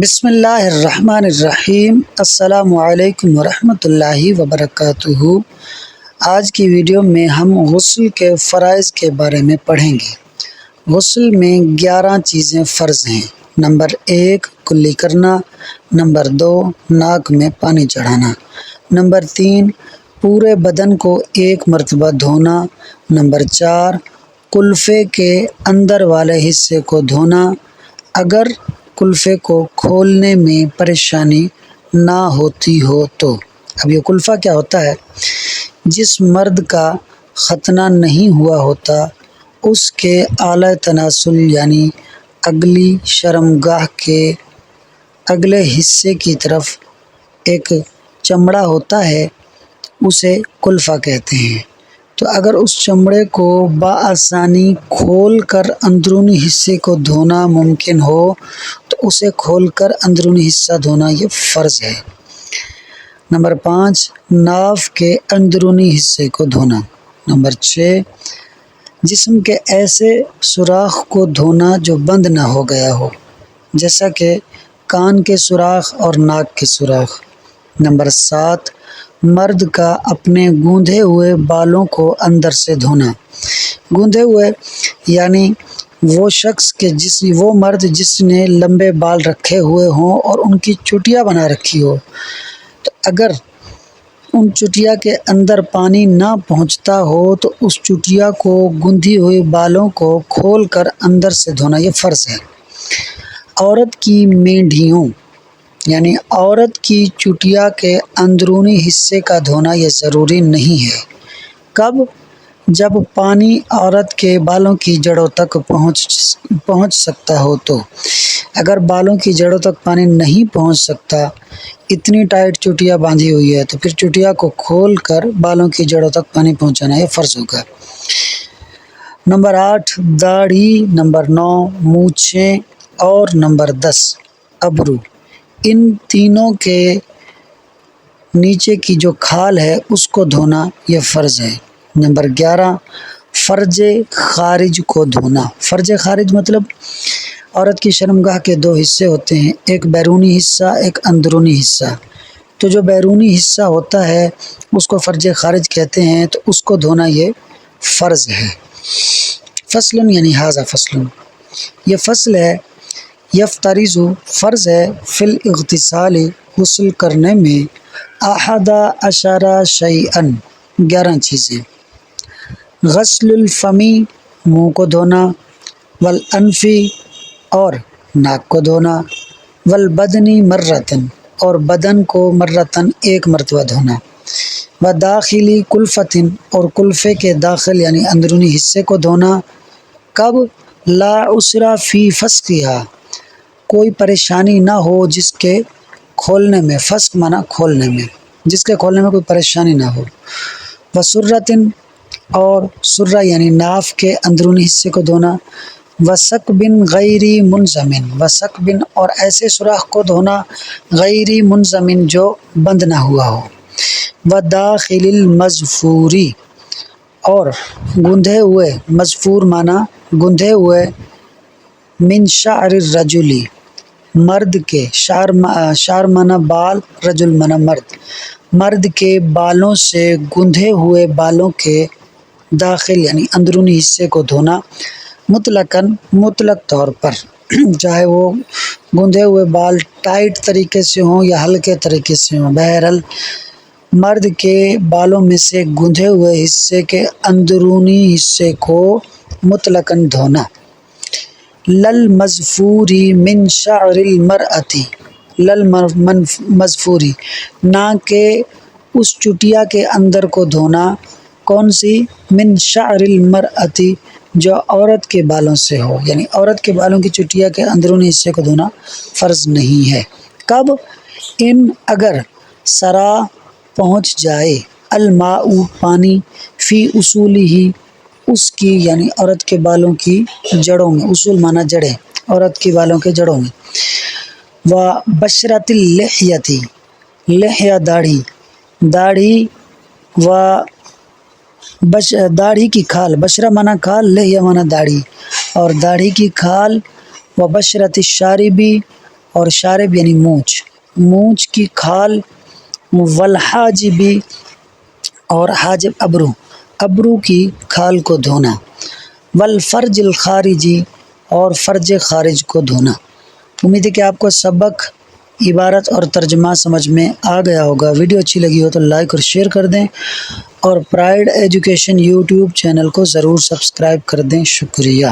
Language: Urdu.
بسم اللہ الرحمن الرحیم۔ السلام علیکم ورحمۃ اللہ وبرکاتہ۔ آج کی ویڈیو میں ہم غسل کے فرائض کے بارے میں پڑھیں گے۔ غسل میں 11 چیزیں فرض ہیں۔ نمبر 1 کلی کرنا، نمبر 2 ناک میں پانی چڑھانا، نمبر 3 پورے بدن کو 1 مرتبہ دھونا، نمبر 4 کلفے کے اندر والے حصے کو دھونا اگر کلفے کو کھولنے میں پریشانی نہ ہوتی ہو تو۔ اب یہ کلفہ کیا ہوتا ہے؟ جس مرد کا ختنہ نہیں ہوا ہوتا اس کے اعلی تناسل یعنی اگلی شرمگاہ کے اگلے حصے کی طرف ایک چمڑا ہوتا ہے، اسے کلفہ کہتے ہیں۔ تو اگر اس چمڑے کو بآسانی کھول کر اندرونی حصے کو دھونا ممکن ہو تو اسے کھول کر اندرونی حصہ دھونا یہ فرض ہے۔ نمبر 5 ناف کے اندرونی حصے کو دھونا، نمبر 6 جسم کے ایسے سوراخ کو دھونا جو بند نہ ہو گیا ہو، جیسا کہ کان کے سوراخ اور ناک کے سوراخ، نمبر 7 مرد کا اپنے گوندھے ہوئے بالوں کو اندر سے دھونا۔ گوندھے ہوئے یعنی وہ شخص کے وہ مرد جس نے لمبے بال رکھے ہوئے ہوں اور ان کی چٹیاں بنا رکھی ہو، تو اگر ان چٹیا کے اندر پانی نہ پہنچتا ہو تو اس چٹیا کو گوندھی ہوئی بالوں کو کھول کر اندر سے دھونا یہ فرض ہے۔ عورت کی مینڈھیوں یعنی عورت کی چٹیا کے اندرونی حصے کا دھونا یہ ضروری نہیں ہے۔ کب؟ جب پانی عورت کے بالوں کی جڑوں تک پہنچ سکتا ہو تو۔ اگر بالوں کی جڑوں تک پانی نہیں پہنچ سکتا، اتنی ٹائٹ چٹیا باندھی ہوئی ہے، تو پھر چٹیا کو کھول کر بالوں کی جڑوں تک پانی پہنچانا یہ فرض ہوگا۔ نمبر 8 داڑھی، نمبر 9 مونچھیں اور نمبر 10 ابرو۔ ان تینوں کے نیچے کی جو کھال ہے اس کو دھونا یہ فرض ہے۔ نمبر 11 فرج خارج کو دھونا۔ فرج خارج مطلب عورت کی شرمگاہ کے 2 حصے ہوتے ہیں، ایک بیرونی حصہ ایک اندرونی حصہ۔ تو جو بیرونی حصہ ہوتا ہے اس کو فرج خارج کہتے ہیں، تو اس کو دھونا یہ فرض ہے۔ فصل یعنی ھذا فصل، یہ فصل ہے۔ یفترض فرض ہے، فی الاغتسال غسل کرنے میں 11 شیئا 11 چیزیں۔ غسل الفم منہ کو دھونا، والانف اور ناک کو دھونا، والبدن مرتن اور بدن کو مرتن 1 مرتبہ دھونا، وداخلی کلفتن اور کلفے کے داخل یعنی اندرونی حصے کو دھونا۔ کب؟ لا عسر فی فسخها، کوئی پریشانی نہ ہو جس کے کھولنے میں، فسخ مانا کھولنے میں، جس کے کھولنے میں کوئی پریشانی نہ ہو۔ وسرتن اور سرہ یعنی ناف کے اندرونی حصے کو دھونا، وثقبن غیر منضمن، وثقبن اور ایسے سوراخ کو دھونا غیر منضمن جو بند نہ ہوا ہو، وداخل المظفوری اور گوندھے ہوئے، مظفور مانا گوندھے ہوئے، من شعر الرجل مرد کے، شعر مانا بال، رجل مانا مرد، مرد کے بالوں سے گوندھے ہوئے بالوں کے داخل یعنی اندرونی حصے کو دھونا، مطلقاً مطلق طور پر، چاہے وہ گوندھے ہوئے بال ٹائٹ طریقے سے ہوں یا ہلکے طریقے سے ہوں، بہرحال مرد کے بالوں میں سے گوندھے ہوئے حصے کے اندرونی حصے کو مطلقاً دھونا۔ للمظفوری من شعر المرأتی، للمظفوری نہ کہ اس چٹیا کے اندر کو دھونا، کون سی؟ من شعر المرأتی جو عورت کے بالوں سے ہو، یعنی عورت کے بالوں کی چٹیا کے اندرونی حصے کو دھونا فرض نہیں ہے۔ کب؟ ان اگر سرا پہنچ جائے، الماء پانی، فی اصولہ اس کی یعنی عورت کے بالوں کی جڑوں میں، اصول مانا جڑیں، عورت کے بالوں کے جڑوں میں، و بشرۃ اللحیۃ لحیہ داڑھی، داڑھی و داڑھی کی کھال، بشرہ مانا کھال، لحیہ مانا داڑھی، اور داڑھی کی کھال، و بشرۃ الشارب اور شارب یعنی مونچھ، مونچھ کی کھال، والحاجبی اور حاجب ابرو، ابرو کی کھال کو دھونا، والفرج الخارجی اور فرج خارج کو دھونا۔ امید ہے کہ آپ کو سبق، عبارت اور ترجمہ سمجھ میں آ گیا ہوگا۔ ویڈیو اچھی لگی ہو تو لائک اور شیئر کر دیں، اور پرائڈ ایجوکیشن یوٹیوب چینل کو ضرور سبسکرائب کر دیں۔ شکریہ۔